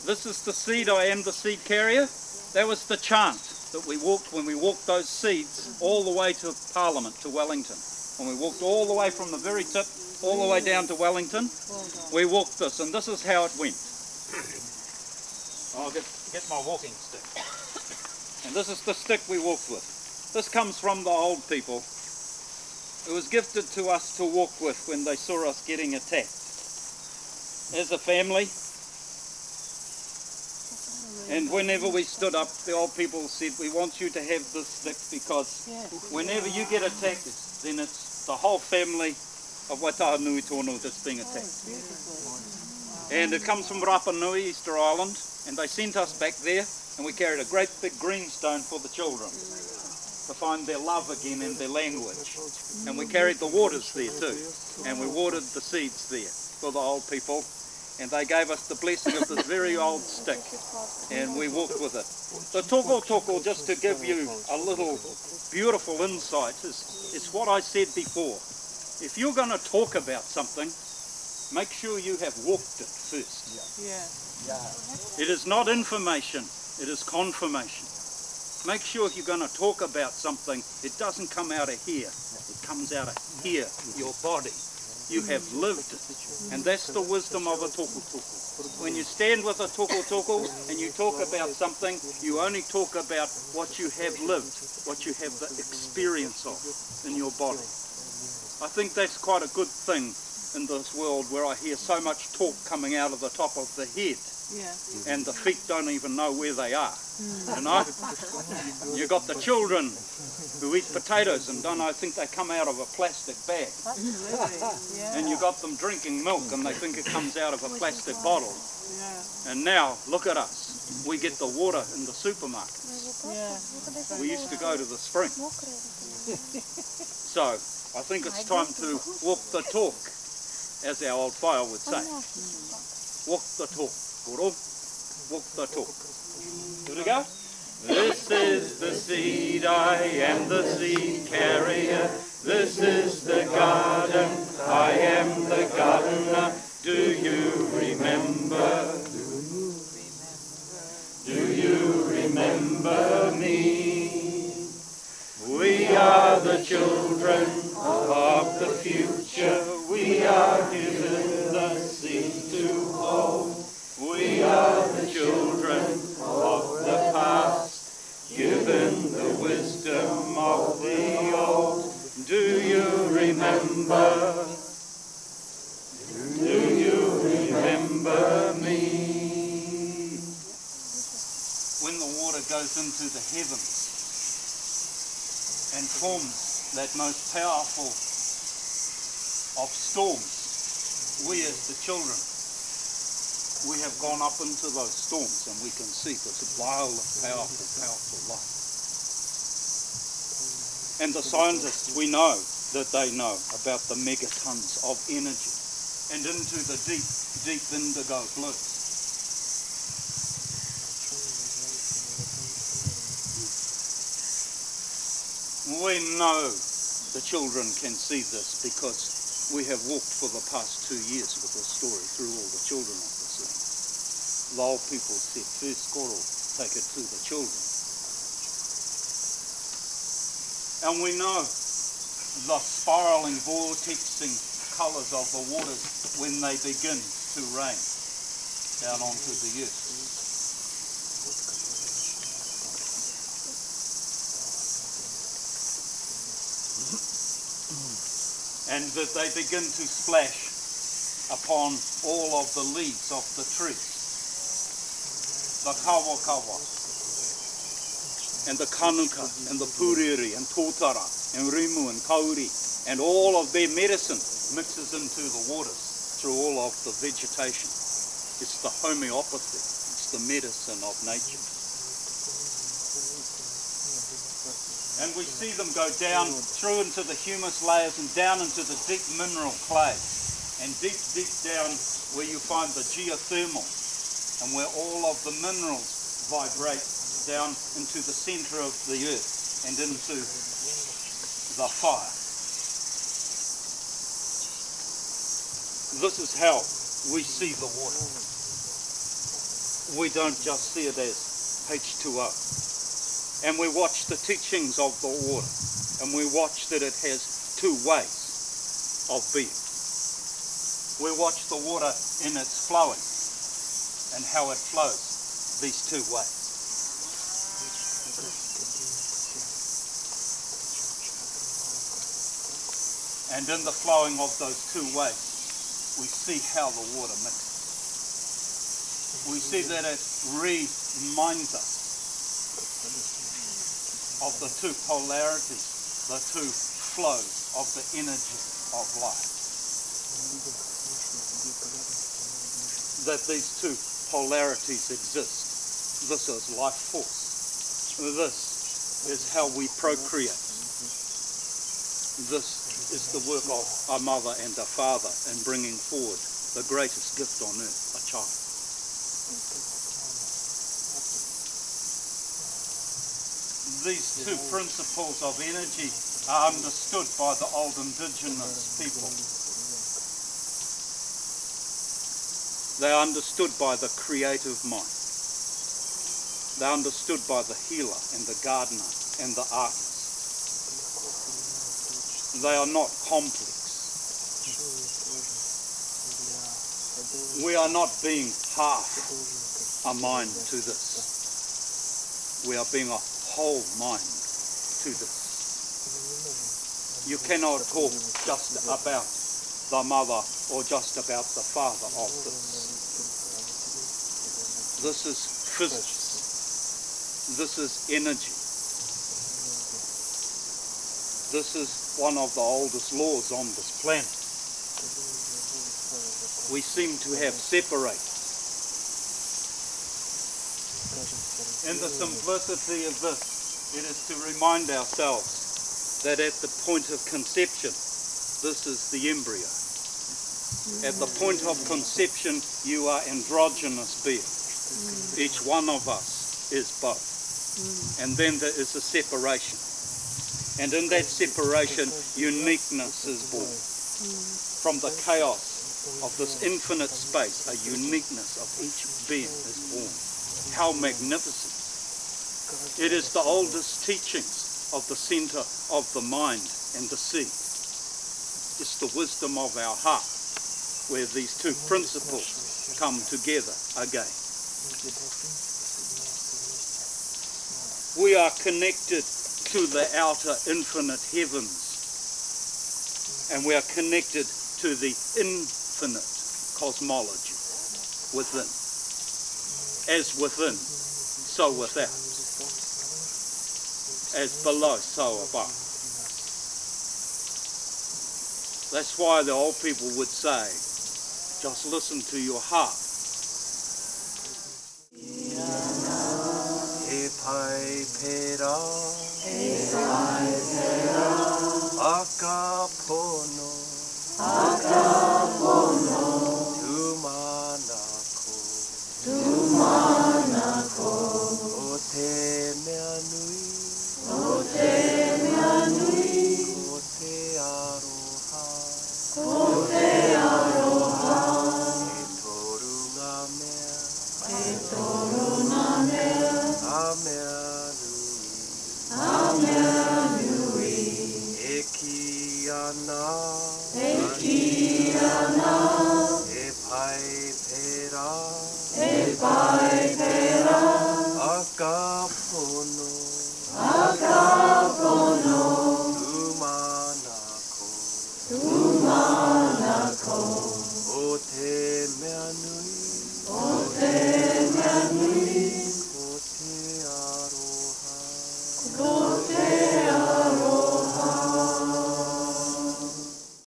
This is the seed, I am the seed carrier. That was the chant that we walked when we walked those seeds all the way to Parliament, to Wellington. When we walked all the way from the very tip, all the way down to Wellington, we walked this, and this is how it went. I'll get my walking stick. And this is the stick we walked with. This comes from the old people. It was gifted to us to walk with when they saw us getting attacked. As a family, and whenever we stood up, the old people said, we want you to have this stick because whenever you get attacked, then it's the whole family of Waitaha Nui Tono that's being attacked. And it comes from Rapa Nui, Easter Island, and they sent us back there, and we carried a great big green stone for the children to find their love again and their language. And we carried the waters there too, and we watered the seeds there for the old people. And they gave us the blessing of this very old stick, and we walked with it. The Toko, just to give you a little beautiful insight, is what I said before. If you're going to talk about something, make sure you have walked it first. It is not information, it is confirmation. Make sure if you're going to talk about something, it doesn't come out of here, it comes out of here, your body. You have lived it. And that's the wisdom of a toko. When you stand with a toko and you talk about something, you only talk about what you have lived, what you have the experience of in your body. I think that's quite a good thing in this world where I hear so much talk coming out of the top of the head. And the feet don't even know where they are. You know? You got the children who eat potatoes and don't think they come out of a plastic bag. And you got them drinking milk and they think it comes out of a plastic bottle. And now, look at us. We get the water in the supermarkets. We used to go to the spring. So, I think it's time to walk the talk, as our old whāia would say. Walk the talk. Walk the talk. Here we go. This is the seed, I am the seed carrier. This is the garden, I am the gardener. Do you remember? Do you remember me? We are the children of the future. We are given the seed to hold. We are the children of the past, given the wisdom of the old. Do you remember? Do you remember me? When the water goes into the heavens and forms that most powerful of storms, we as the children, we have gone up into those storms and we can see this wild, powerful light. And the scientists, we know that they know about the megatons of energy and into the deep, deep indigo blues. We know the children can see this because we have walked for the past 2 years with this story through all the children of this land. The old people said, first koro, take it to the children. And we know the spiralling, vortexing colours of the waters when they begin to rain down onto the earth. And that they begin to splash upon all of the leaves of the trees. The kawa, and the kanuka, and the puriri, and tōtara, and rimu, and kauri, and all of their medicine mixes into the waters through all of the vegetation. It's the homeopathy, it's the medicine of nature. And we see them go down through into the humus layers and down into the deep mineral clay. And deep, deep down where you find the geothermal and where all of the minerals vibrate down into the centre of the earth and into the fire. This is how we see the water. We don't just see it as H2O. And we watch the teachings of the water, and we watch that it has two ways of being. We watch the water in its flowing and how it flows, these two ways. And in the flowing of those two ways, we see how the water mixes. We see that it reminds us of the two polarities, the two flows of the energy of life. That these two polarities exist. This is life force. This is how we procreate. This is the work of a mother and a father in bringing forward the greatest gift on earth, a child. These two principles of energy are understood by the old indigenous people. They are understood by the creative mind. They are understood by the healer and the gardener and the artist. They are not complex. We are not being half a mind to this. We are being a whole mind to this. You cannot talk just about the mother or just about the father of this. This is physics. This is energy. This is one of the oldest laws on this planet. We seem to have separated. In the simplicity of this, it is to remind ourselves that at the point of conception, this is the embryo. At the point of conception, you are androgynous beings. Each one of us is both. And then there is a separation. And in that separation, uniqueness is born. From the chaos of this infinite space, a uniqueness of each being is born. How magnificent. It is the oldest teachings of the center of the mind and the seed. It's the wisdom of our heart where these two principles come together again. We are connected to the outer infinite heavens, and we are connected to the infinite cosmology within. As within, so without. As below, so above. That's why the old people would say, just listen to your heart. Eki